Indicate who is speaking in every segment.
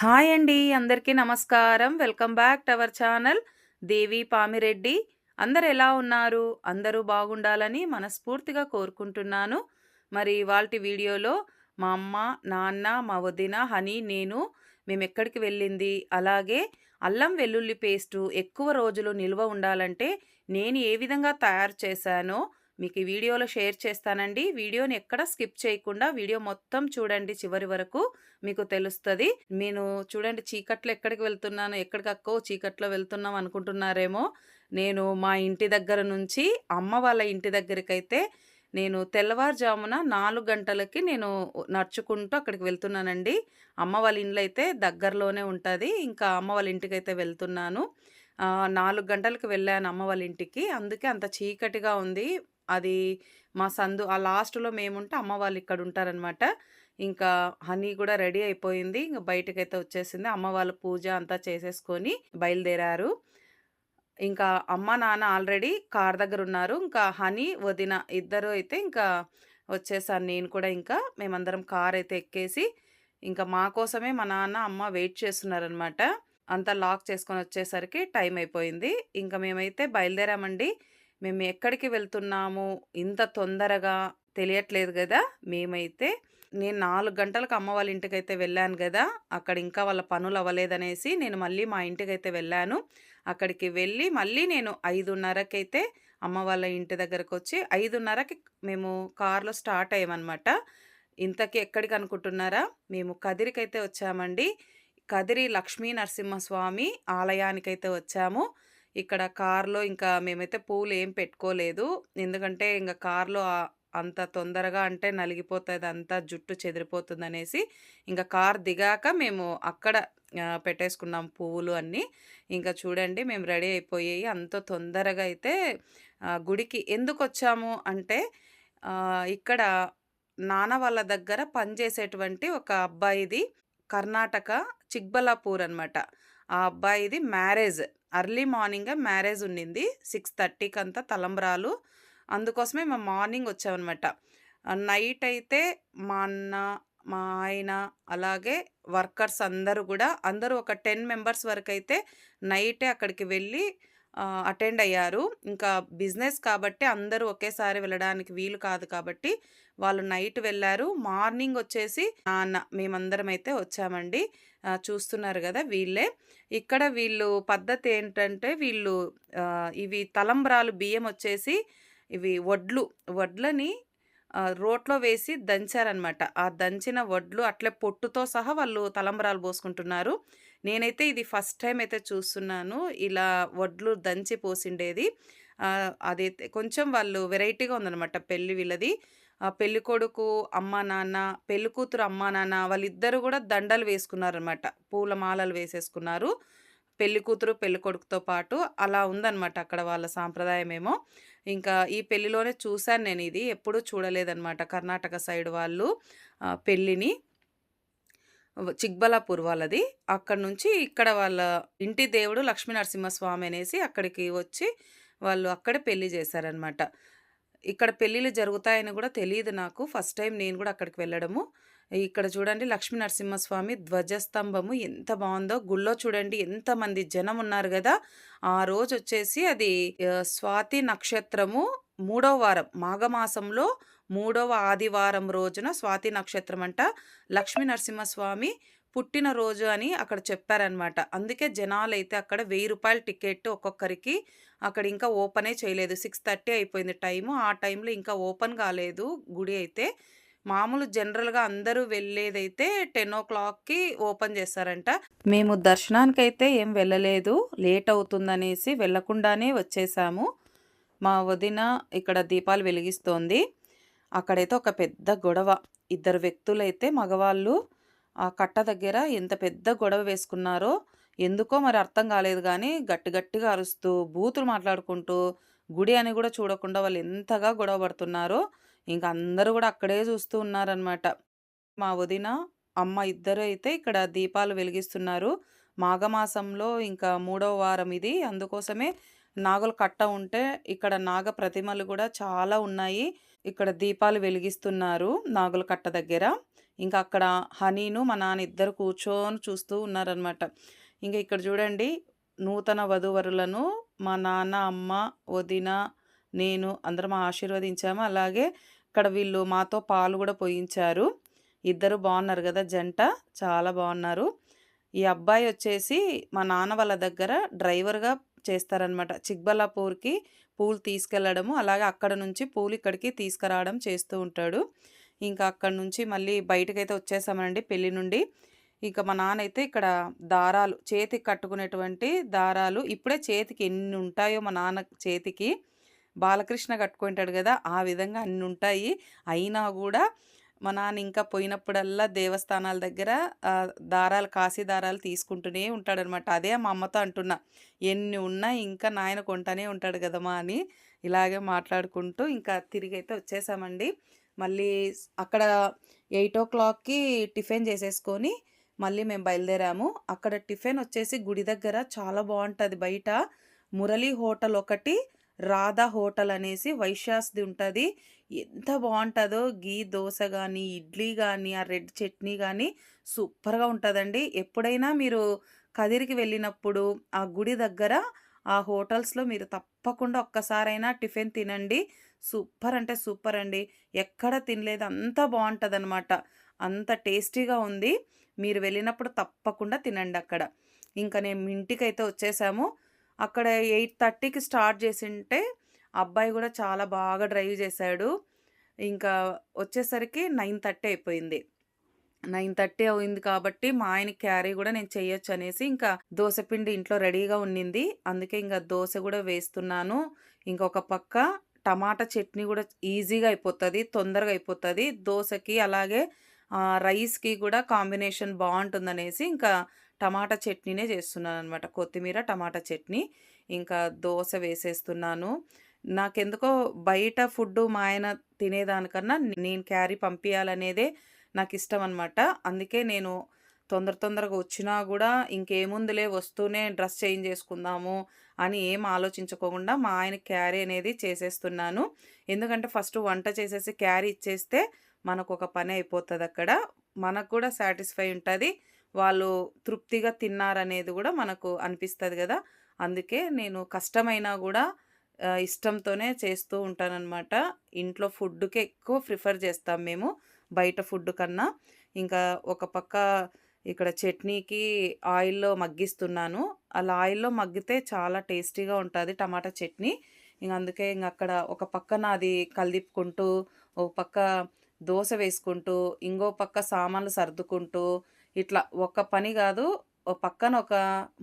Speaker 1: Hi అండి. అందరికీ నమస్కారం. Welcome back to our channel Devi Pamireddy. అందరూ ఎలా ఉన్నారు? అందరూ బాగుండాలని మనస్ఫూర్తిగా కోరుకుంటున్నాను. మరి ఇవాల్టి వీడియోలో మా అమ్మ, నాన్న, మా వదిన, హనీ, మేమెక్కడికి వెళ్ళింది, అలాగే అల్లం వెల్లుల్లి పేస్టు ఎక్కువ రోజులు నిల్వ ఉండాలంటే నేను ఏ విధంగా తయారు చేశానో మీకు ఈ వీడియోలో షేర్ చేస్తానండి. వీడియోని ఎక్కడ స్కిప్ చేయకుండా వీడియో మొత్తం చూడండి చివరి వరకు. మీకు తెలుస్తది. నేను చూడండి చీకట్లో ఎక్కడికి వెళ్తున్నాను, ఎక్కడికక్కో చీకట్లో వెళ్తున్నాం అనుకుంటున్నారేమో. నేను మా ఇంటి దగ్గర నుంచి అమ్మ వాళ్ళ ఇంటి దగ్గరికైతే నేను తెల్లవారుజామున 4 గంటలకి నేను నడుచుకుంటూ అక్కడికి వెళ్తున్నానండి. అమ్మ వాళ్ళ ఇల్లు దగ్గరలోనే ఉంటది. ఇంకా అమ్మ వాళ్ళ ఇంటికైతే వెళ్తున్నాను. 4 గంటలకు వెళ్ళాను అమ్మ వాళ్ళ ఇంటికి. అందుకే అంత చీకటిగా ఉంది. అది మా సందు ఆ లాస్ట్‌లో మేముంటే అమ్మ వాళ్ళు ఇక్కడ ఉంటారనమాట. ఇంకా హనీ గూడా రెడీ అయిపోయింది. ఇంక బయటకైతే వచ్చేసింది. అమ్మ వాళ్ళు పూజ అంతా చేసేసుకొని బయలుదేరారు. ఇంకా అమ్మ, నాన్న ఆల్రెడీ కార్ దగ్గరున్నారు. ఇంకా హనీ, వదిన ఇద్దరు అయితే ఇంకా వచ్చేసాను నేను కూడా ఇంకా. మేమందరం కారైతే ఎక్కేసి, ఇంకా మా కోసమే మా నాన్న, అమ్మ వెయిట్ చేస్తున్నారనమాట. అంతా లాక్ చేసుకొనొచ్చేసరికి టైం అయిపోయింది. ఇంక మేమైతే బయలుదేరామండి. మేము ఎక్కడికి వెళ్తున్నాము ఇంత తొందరగా తెలియట్లేదు గదా! మేమైతే నేను 4 గంటలకు అమ్మ వాళ్ళ ఇంటికైతే వెళ్ళాను గదా! అక్కడ ఇంకా వాళ్ళ పనులవ్వలేదనేసి నేను మళ్ళీ మా ఇంటికైతే వెళ్ళాను. అక్కడికి వెళ్ళి మళ్ళీ నేను 5:30కైతే అమ్మ వాళ్ళ ఇంటి దగ్గరకొచ్చి 5:30కి మేము కార్‌లో స్టార్ట్ అయ్యామనమాట. ఇంతకీ ఎక్కడికనుకుంటున్నారా? మేము కదిరికైతే వచ్చామండి. కదిరి లక్ష్మీ నరసింహస్వామి ఆలయానికైతే వచ్చాము. ఇక్కడ కార్‌లో ఇంకా మేమైతే పూలేం పెట్టుకోలేదు. ఎందుకంటే ఇంగ కార్‌లో అంత తొందరగా అంటే నలిగిపోతదంతా జుట్టు చెదిరిపోతుందనేసి, ఇంక కార్ దిగాక మేము అక్కడ పెట్టేసుకున్నాం పువ్వులు అన్నీ. ఇంకా చూడండి మేము రెడీ అయిపోయి అంత తొందరగా అయితే గుడికి ఎందుకొచ్చాము అంటే ఇక్కడ నాన్న వాళ్ళ దగ్గర పనిచేసేటువంటి ఒక అబ్బాయిది కర్ణాటక చిక్బల్లాపూర్ అనమాట. ఆ అబ్బాయిది మ్యారేజ్. ఎర్లీ మార్నింగే మ్యారేజ్ ఉండింది. 6:30కంతా తలంబ్రాలు. అందుకోసమే మేము మార్నింగ్ వచ్చామనమాట. నైట్ అయితే మా అన్న, మా ఆయన అలాగే వర్కర్స్ అందరూ గూడా అందరూ ఒక 10 మెంబర్స్ వరకైతే నైటే అక్కడికి వెళ్ళి అటెండ్ అయ్యారు. ఇంకా బిజినెస్ కాబట్టి అందరూ ఒకేసారి వెళ్ళడానికి వీలు కాదు కాబట్టి వాళ్ళు నైట్ వెళ్లారు. మార్నింగ్ వచ్చేసి నాన్న మేమందరమైతే వచ్చామండి. చూస్తున్నారు గదా! వీళ్ళే. ఇక్కడ వీళ్ళు పద్ధతేంటంటే వీళ్ళు ఇవి తలంబ్రాలు బియ్యం వచ్చేసి ఇవి వడ్లని రోట్లో వేసి దంచారనమాట. ఆ దంచిన వడ్లు అట్లే పొట్టుతో సహా వాళ్ళు తలంబ్రాలు పోసుకుంటున్నారు. నేనైతే ఇది ఫస్ట్ టైమ్ అయితే చూస్తున్నాను. ఇలా వడ్లు దంచి పోసిండేది. అదైతే కొంచెం వాళ్ళు వెరైటీగా ఉందనమాట పెళ్లి వీళ్ళది. పెళ్ళికొడుకు అమ్మా, నాన్న, పెళ్ళికూతురు అమ్మా, నాన్న వాళ్ళిద్దరూ గూడా దండలు వేసుకున్నారనమాట. పూల మాలలు వేసేసుకున్నారు. పెళ్ళికూతురు, పెళ్ళికొడుకుతో పాటు అలా ఉందనమాట అక్కడ వాళ్ళ సాంప్రదాయమేమో. ఇంకా ఈ పెళ్ళిలోనే చూసాను నేనిది. ఎప్పుడూ చూడలేదనమాట కర్ణాటక సైడ్ వాళ్ళు పెళ్ళిని. చిక్బల్లాపూర్ వాళ్ళది. అక్కడి నుంచి ఇక్కడ వాళ్ళ ఇంటి దేవుడు లక్ష్మీ నరసింహస్వామి అనేసి అక్కడికి వచ్చి వాళ్ళు అక్కడే పెళ్లి చేశారనమాట. ఇక్కడ పెళ్ళిళ్ళు జరుగుతాయని గూడా తెలీదు నాకు. ఫస్ట్ టైమ్ నేను గూడా అక్కడికి వెళ్ళడము. ఇక్కడ చూడండి లక్ష్మీ నరసింహస్వామి ధ్వజస్తంభము ఎంత బావుందో. గుళ్ళో చూడండి ఎంతమంది జనమున్నారు గదా! ఆ రోజొచ్చేసి అది స్వాతి నక్షత్రము మూడో వారం మాఘమాసంలో మూడవ ఆదివారం రోజున స్వాతి నక్షత్రమంట. లక్ష్మీ నరసింహస్వామి పుట్టినరోజు అని అక్కడ చెప్పారనమాట. అందుకే జనాలైతే అక్కడ రూ. 1000 టికెట్ ఒక్కొక్కరికి. అక్కడ ఇంకా ఓపెనే చేయలేదు. 6:30 అయిపోయింది టైము. ఆ టైంలో ఇంకా ఓపెన్ కాలేదు గుడి అయితే. మామూలు జనరల్‌గా అందరూ వెళ్ళేదైతే 10:00కి ఓపెన్ చేస్తారంట. మేము దర్శనానికైతే ఏం వెళ్ళలేదు. లేట్ అవుతుందనేసి వెళ్ళకుండానే వచ్చేసాము. మా వదిన ఇక్కడ దీపాలు వెలిగిస్తోంది. అక్కడైతే ఒక పెద్ద గొడవ. ఇద్దరు వ్యక్తులైతే మగవాళ్ళు ఆ కట్ట దగ్గర ఎంత పెద్ద గొడవ వేసుకున్నారో ఎందుకో మరి అర్థం కాలేదు గానీ గట్టి గట్టిగా అరుస్తూ, బూతులు మాట్లాడుకుంటూ, గుడి అని గూడా చూడకుండా వాళ్ళు ఎంతగా గొడవ పడుతున్నారో ఇంక అందరూ గూడా అక్కడే చూస్తూ ఉన్నారనమాట. మా వదిన, అమ్మ ఇద్దరు అయితే ఇక్కడ దీపాలు వెలిగిస్తున్నారు. మాఘమాసంలో ఇంకా మూడవ వారం ఇది. అందుకోసమే నాగుల కట్ట ఉంటే ఇక్కడ నాగ ప్రతిమలు గూడా చాలా ఉన్నాయి. ఇక్కడ దీపాలు వెలిగిస్తున్నారు నాగుల కట్ట దగ్గర. ఇంకా అక్కడ హనీను, మా నాన్న ఇద్దరు కూర్చొని చూస్తూ ఉన్నారనమాట. ఇంక ఇక్కడ చూడండి, నూతన వధూవరులను మా నాన్న, అమ్మ, వదిన, నేను అందరం ఆశీర్వదించాము. అలాగే ఇక్కడ వీళ్ళు మాతో పాలు గూడా పోయించారు. ఇద్దరు బాగున్నారు గదా! జంట. చాలా బాగున్నారు. ఈ అబ్బాయి వచ్చేసి మా నాన్న వాళ్ళ దగ్గర డ్రైవర్‌గా చేస్తారనమాట. చిక్బల్లాపూర్‌కి పూలు తీసుకెళ్లడము, అలాగే అక్కడ నుంచి పూలు ఇక్కడికి తీసుకురావడం చేస్తూ ఉంటాడు. ఇంకా అక్కడి నుంచి మళ్ళీ బయటకైతే వచ్చేసామండి పెళ్లి నుండి. ఇక మా నాన్నయితే ఇక్కడ దారాలు, చేతికి కట్టుకునేటువంటి దారాలు ఇప్పుడే చేతికి ఎన్ని ఉంటాయో మా నాన్న చేతికి. బాలకృష్ణ కట్టుకుంటాడు గదా! ఆ విధంగా అన్నుంటాయి. అయినా గూడా మా నాన్న ఇంకా పోయినప్పుడల్లా దేవస్థానాల దగ్గర దారాలు, కాశీ దారాలు తీసుకుంటూనే ఉంటాడనమాట. అదే మా అమ్మతో అంటున్నా, ఎన్ని ఉన్నా ఇంకా నాయన కొంటానే ఉంటాడు గదమ్మా అని. ఇలాగే మాట్లాడుకుంటూ ఇంకా తిరిగైతే వచ్చేసామండి. మళ్ళీ అక్కడ 8:00కి టిఫిన్ చేసేసుకొని మళ్ళీ మేము బయలుదేరాము. అక్కడ టిఫిన్ వచ్చేసి గుడి దగ్గర చాలా బావుంటది బయట. మురళి హోటల్ ఒకటి, రాధా హోటల్ అనేసి వైశ్యాస్‌ది ఉంటది. ఎంత బావుంటదో గీ దోస గానీ, ఇడ్లీ గానీ, ఆ రెడ్ చట్నీ గానీ సూపర్‌గా ఉంటదండి. ఎప్పుడైనా మీరు కదిరికి వెళ్ళినప్పుడు ఆ గుడి దగ్గర ఆ హోటల్స్‌లో మీరు తప్పకుండా ఒక్కసారైనా టిఫిన్ తినండి. సూపర్ అంటే సూపర్ అండి. ఎక్కడ తినలేదు, అంత బావుంటదనమాట. అంత టేస్టీగా ఉంది. మీరు వెళ్ళినప్పుడు తప్పకుండా తినండక్కడ. ఇంక మేము ఇంటికైతే వచ్చేసాము. అక్కడ 8:30కి స్టార్ట్ చేసుంటే, అబ్బాయి గూడా చాలా బాగా డ్రైవ్ చేశాడు. ఇంకా వచ్చేసరికి 9:30 అయిపోయింది. 9:30 అయింది కాబట్టి, మా ఆయనకి క్యారీ గూడా నేను చెయ్యొచ్చనేసి, ఇంకా దోస పిండి ఇంట్లో రెడీగా ఉన్నింది. అందుకే ఇంక దోస గూడా వేస్తున్నాను. ఇంకొక పక్క టమాటా చట్నీ గూడా ఈజీగా అయిపోతది. తొందరగా అయిపోతది. దోసకి అలాగే రైస్‌కి గూడా కాంబినేషన్ బావుంటుందనేసి, ఇంకా టమాటా చట్నీనే చేస్తున్నాననమాట. కొత్తిమీర, టమాటా చట్నీ. ఇంకా దోస వేసేస్తున్నాను. నాకెందుకో బయట ఫుడ్డు మా ఆయన తినేదానికన్నా నేను క్యారీ పంపియాలనేదే నాకిష్టమనమాట. అందుకే నేను తొందరగా వచ్చినా గూడా ఇంకేముందిలే వస్తూనే డ్రెస్ చేంజ్ చేసుకుందాము అని ఏం ఆలోచించుకోకుండా మా ఆయనకి క్యారీ అనేది చేసేస్తున్నాను. ఎందుకంటే ఫస్ట్ వంట చేసేసి క్యారీ ఇచ్చేస్తే మనకొక పని అయిపోతదక్కడ. మనకు కూడా సాటిస్ఫై ఉంటది. వాళ్ళు తృప్తిగా తిన్నారనేది గూడా మనకు అనిపిస్తది గదా! అందుకే నేను కష్టమైనా గూడా ఇష్టంతోనే చేస్తూ ఉంటాననమాట. ఇంట్లో ఫుడ్‌కే ఎక్కువ ప్రిఫర్ చేస్తాం మేము, బయట ఫుడ్ కన్నా. ఇంకా ఒక పక్క ఇక్కడ చట్నీకి ఆయిల్‌లో మగ్గిస్తున్నాను. అలా ఆయిల్‌లో మగ్గితే చాలా టేస్టీగా ఉంటది టమాటా చట్నీ. అందుకే అక్కడ ఒక పక్క నాది కలిదిప్పుకుంటూ, ఒక పక్క దోస వేసుకుంటూ, ఇంగో పక్క సామాన్లు సర్దుకుంటూ, ఇట్లా ఒక పని గాదు, ఓ పక్కన ఒక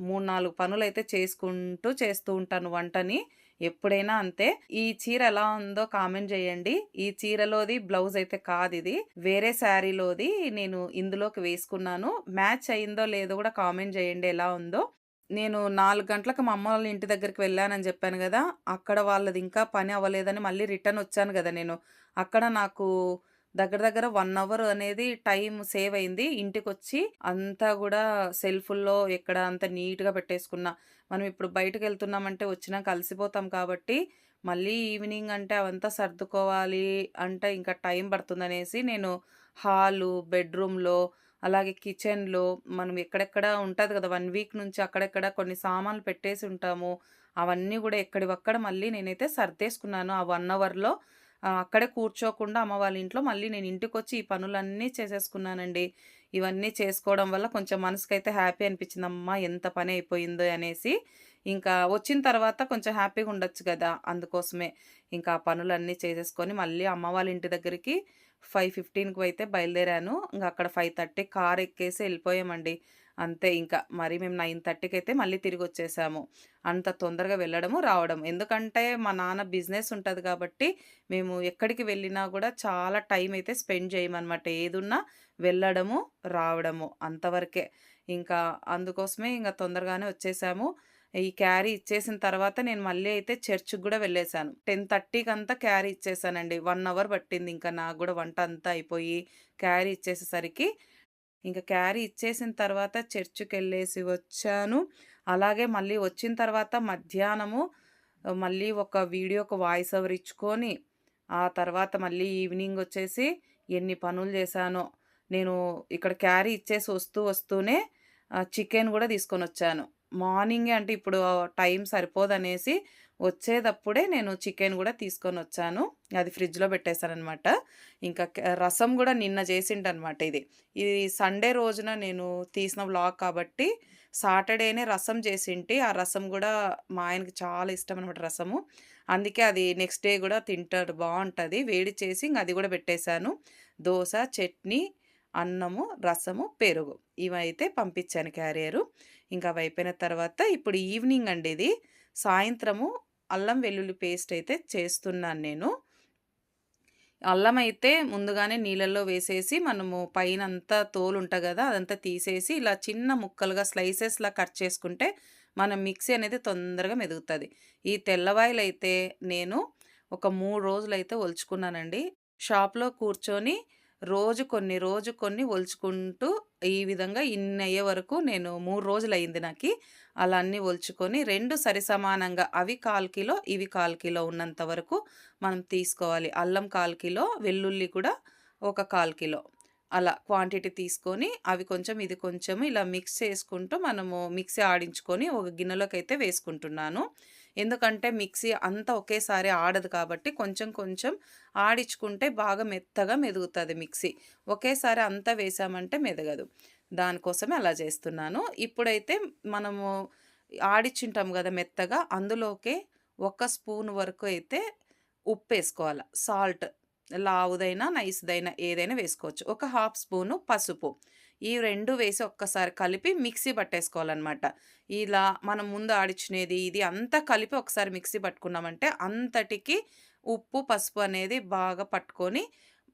Speaker 1: 3, 4 పనులైతే చేసుకుంటూ చేస్తూ ఉంటాను వంటని. ఎప్పుడైనా అంతే. ఈ చీర ఎలా ఉందో కామెంట్ జేయండి. ఈ చీరలోది బ్లౌజ్ అయితే కాదిది. వేరే శారీలోది నేను ఇందులోకి వేసుకున్నాను. మ్యాచ్ అయిందో లేదో గూడా కామెంట్ జేయండి ఎలా ఉందో. నేను 4 గంటలకు మా అమ్మ వాళ్ళ ఇంటి దగ్గరికి వెళ్ళానని జెప్పాను గదా! అక్కడ వాళ్ళది ఇంకా పని అవ్వలేదని మళ్ళీ రిటర్న్ ఒచ్చాను గదా నేను. అక్కడ నాకు దగ్గర దగ్గర 1 అవర్ అనేది టైం సేవ్ అయింది. ఇంటికొచ్చి అంతా గూడా సెల్ఫుల్లో ఎక్కడ అంతా నీట్‌గా పెట్టేసుకున్నా. మనం ఇప్పుడు బయటకెళ్తున్నామంటే వచ్చినాక అలసిపోతాం కాబట్టి, మళ్ళీ ఈవినింగ్ అంటే అవంతా సర్దుకోవాలి అంటే ఇంకా టైం పడుతుందనేసి నేను హాలు, బెడ్‌రూమ్‌లో అలాగే కిచెన్‌లో మనం ఎక్కడెక్కడ ఉంటది గదా! 1 వీక్ నుంచి అక్కడెక్కడ కొన్ని సామాన్లు పెట్టేసి ఉంటాము. అవన్నీ గూడా ఎక్కడివక్కడ మళ్ళీ నేనైతే సర్దేసుకున్నాను. ఆ 1 అవర్‌లో అక్కడే కూర్చోకుండా అమ్మ వాళ్ళ ఇంట్లో మళ్ళీ నేను ఇంటికొచ్చి ఈ పనులన్నీ చేసేసుకున్నానండి. ఇవన్నీ చేసుకోవడం వల్ల కొంచెం మనసుకైతే హ్యాపీ అనిపించింది. అమ్మా! ఎంత పని అయిపోయిందో అనేసి. ఇంకా వచ్చిన తర్వాత కొంచెం హ్యాపీగా ఉండొచ్చు గదా! అందుకోసమే. ఇంకా ఆ పనులన్నీ చేసేసుకొని మళ్ళీ అమ్మ వాళ్ళ ఇంటి దగ్గరికి 5:15కి అయితే బయలుదేరాను. ఇంక అక్కడ 5:30 కార్ ఎక్కేసి ఎళ్ళిపోయామండి. అంతే ఇంకా. మరి మేము 9:30కి అయితే మళ్ళీ తిరిగొచ్చేసాము. అంత తొందరగా వెళ్ళడము, రావడం. ఎందుకంటే మా నాన్న బిజినెస్ ఉంటది కాబట్టి, మేము ఎక్కడికి వెళ్ళినా గూడా చాలా టైం అయితే స్పెండ్ చేయమనమాట. ఏదున్నా వెళ్ళడము, రావడము అంతవరకే. ఇంకా అందుకోసమే ఇంగ తొందరగానే వచ్చేసాము. ఈ క్యారీ ఇచ్చేసిన తర్వాత నేను మళ్ళీ అయితే చర్చ్‌కి గూడా వెళ్ళేసాను. 10:30కంతా క్యారీ ఇచ్చేసానండి. 1 అవర్ పట్టింది ఇంకా నాకు గూడా వంట అంతా అయిపోయి, క్యారీ ఇచ్చేసేసరికి. ఇంక క్యారీ ఇచ్చేసిన తర్వాత చర్చ్‌కెళ్ళేసి వచ్చాను. అలాగే మళ్ళీ వచ్చిన తర్వాత మధ్యాహ్నము మళ్ళీ ఒక వీడియోకి వాయిస్ ఓవర్ ఇచ్చుకొని, ఆ తర్వాత మళ్ళీ ఈవినింగ్ వచ్చేసి ఎన్ని పనులు చేశానో. నేను ఇక్కడ క్యారీ ఇచ్చేసి వస్తూనే చికెన్ గూడా తీసుకొనొచ్చాను. మార్నింగే అంటే ఇప్పుడు టైం సరిపోదనేసి వచ్చేదప్పుడే నేను చికెన్ గూడా తీసుకొనొచ్చాను. అది ఫ్రిడ్జ్‌లో పెట్టేసాననమాట. ఇంకా రసం గూడా నిన్న చేసిండనమాట ఇది. ఇది సండే రోజున నేను తీసిన వ్లాగ్ కాబట్టి సాటర్‌డేనే రసం చేసింటి. ఆ రసం గూడా మా ఆయనకి చాలా ఇష్టమనమాట రసము. అందుకే అది నెక్స్ట్ డే గూడా తింటాడు బావుంటది. వేడి చేసి ఇంగ అది గూడా పెట్టేసాను. దోస, చట్నీ, అన్నము, రసము, పెరుగు ఇవైతే పంపించాను క్యారియరు. ఇంకా అవయిపోయిన తర్వాత ఇప్పుడు ఈవినింగ్ అండి ఇది. సాయంత్రము అల్లం వెల్లుల్లి పేస్ట్ అయితే చేస్తున్నాను నేను. అల్లమైతే ముందుగానే నీళ్ళల్లో వేసేసి మనము పైనంతా తోలుంటది గదా! అదంతా తీసేసి ఇలా చిన్న ముక్కలుగా స్లైసెస్‌లా కట్ చేసుకుంటే మన మిక్సీ అనేది తొందరగా మెదుగుతది. ఈ తెల్లవాయిలైతే నేను ఒక 3 రోజులైతే ఒలుచుకున్నానండి. షాప్‌లో కూర్చొని రోజు కొన్ని ఒలుచుకుంటూ ఈ విధంగా ఇన్నయ్యే వరకు నేను 3 రోజులయింది నాకి. అలా అన్నీ ఒలుచుకొని 2 సరిసమానంగా అవి 1/4 కిలో, ఇవి 1/4 కిలో ఉన్నంత వరకు మనం తీసుకోవాలి. అల్లం 1/4 కిలో, వెల్లుల్లి కూడా ఒక 1/4 కిలో. అలా క్వాంటిటీ తీసుకొని అవి కొంచెం, ఇది కొంచెం ఇలా మిక్స్ చేసుకుంటూ మనము మిక్సీ ఆడించుకొని ఒక గిన్నెలోకైతే వేసుకుంటున్నాను. ఎందుకంటే మిక్సీ అంతా ఒకేసారి ఆడదు కాబట్టి కొంచెం కొంచెం ఆడించుకుంటే బాగా మెత్తగా మెదుగుతది మిక్సీ. ఒకేసారి అంతా వేసామంటే మెదగదు. దానికోసమే అలా చేస్తున్నాను. ఇప్పుడైతే మనము ఆడిచ్చింటాం గదా మెత్తగా అందులోకే ఒక స్పూన్ వరకు అయితే ఉప్పేసుకోవాల. సాల్ట్ లావుదైనా, నైస్‌దైనా ఏదైనా వేసుకోవచ్చు. ఒక హాఫ్ స్పూను పసుపు. ఈ 2 వేసి ఒక్కసారి కలిపి మిక్సీ పట్టేసుకోవాలనమాట. ఇలా మనం ముందు ఆడిచ్చినేది ఇది అంతా కలిపి ఒకసారి మిక్సీ పట్టుకున్నామంటే అంతటికి ఉప్పు, పసుపు అనేది బాగా పట్టుకొని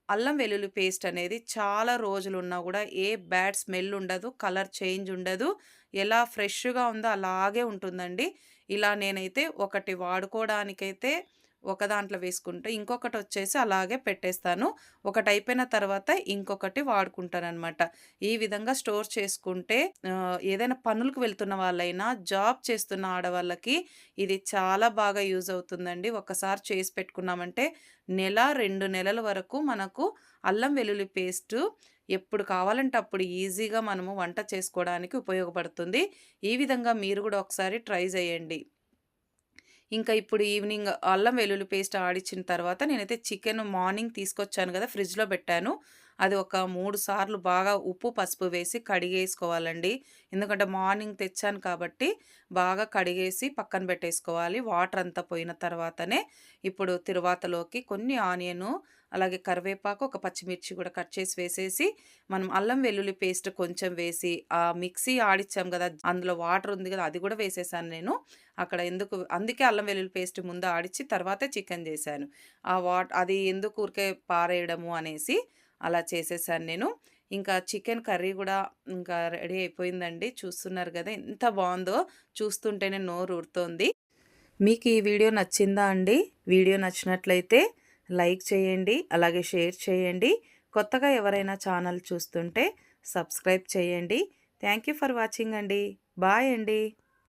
Speaker 1: అల్లం వెల్లుల్లి పేస్ట్ అనేది చాలా రోజులున్నా గూడా ఏ బ్యాడ్ స్మెల్ ఉండదు. కలర్ చేంజ్ ఉండదు. ఎలా ఫ్రెష్‌గా ఉందో అలాగే ఉంటుందండి. ఇలా నేనైతే ఒకటి వాడుకోవడానికైతే ఒక దాంట్లో వేసుకుంటే, ఇంకొకటొచ్చేసి అలాగే పెట్టేస్తాను. ఒకటయిపోయిన తర్వాత ఇంకొకటి వాడుకుంటాననమాట. ఈ విధంగా స్టోర్ చేసుకుంటే ఏదైనా పనులకు వెళ్తున్న వాళ్ళైనా, జాబ్ చేస్తున్న ఆడవాళ్ళకి ఇది చాలా బాగా యూజ్ అవుతుందండి. ఒక్కసారి చేసి పెట్టుకున్నామంటే నెల, 2 నెలల వరకు మనకు అల్లం వెల్లుల్లి పేస్టు ఎప్పుడు కావాలంటే అప్పుడు ఈజీగా మనము వంట చేసుకోవడానికి ఉపయోగపడుతుంది. ఈ విధంగా మీరు గూడా ఒకసారి ట్రై జేయండి. ఇంకా ఇప్పుడు ఈవినింగ్ అల్లం వెల్లుల్లి పేస్ట్ ఆడిచ్చిన తర్వాత నేనైతే చికెన్ మార్నింగ్ తీసుకొచ్చాను గదా! ఫ్రిడ్జ్‌లో పెట్టాను. అది ఒక 3 సార్లు బాగా ఉప్పు, పసుపు వేసి కడిగేసుకోవాలండి. ఎందుకంటే మార్నింగ్ తెచ్చాను కాబట్టి బాగా కడిగేసి పక్కన పెట్టేసుకోవాలి. వాటర్ అంతా పోయిన తర్వాతనే ఇప్పుడు తిరువాతలోకి కొన్ని ఆనియను, అలాగే కరివేపాకు, ఒక పచ్చిమిర్చి గూడా కట్ చేసి వేసేసి, మనం అల్లం వెల్లుల్లి పేస్ట్ కొంచెం వేసి, ఆ మిక్సీ ఆడిచ్చాం గదా! అందులో వాటర్ ఉంది గదా! అది గూడా వేసేసాను నేను. అక్కడ అందుకే అల్లం వెల్లుల్లి పేస్ట్ ముందు ఆడిచ్చి తర్వాతే చికెన్ జేశాను. అది ఎందుకు ఊరికే పారేయడము అనేసి అలా చేసేసాను నేను. ఇంకా చికెన్ కర్రీ గూడా ఇంకా రెడీ అయిపోయిందండి. చూస్తున్నారు గదా! ఎంత బావుందో చూస్తుంటేనే నోరూరుతోంది. మీకు ఈ వీడియో నచ్చిందా అండి? వీడియో నచ్చినట్లయితే లైక్ చేయండి. అలాగే షేర్ చేయండి. కొత్తగా ఎవరైనా ఛానల్ చూస్తుంటే సబ్స్క్రైబ్ చేయండి. థ్యాంక్ యూ ఫర్ వాచింగ్ అండి. బాయ్ అండి.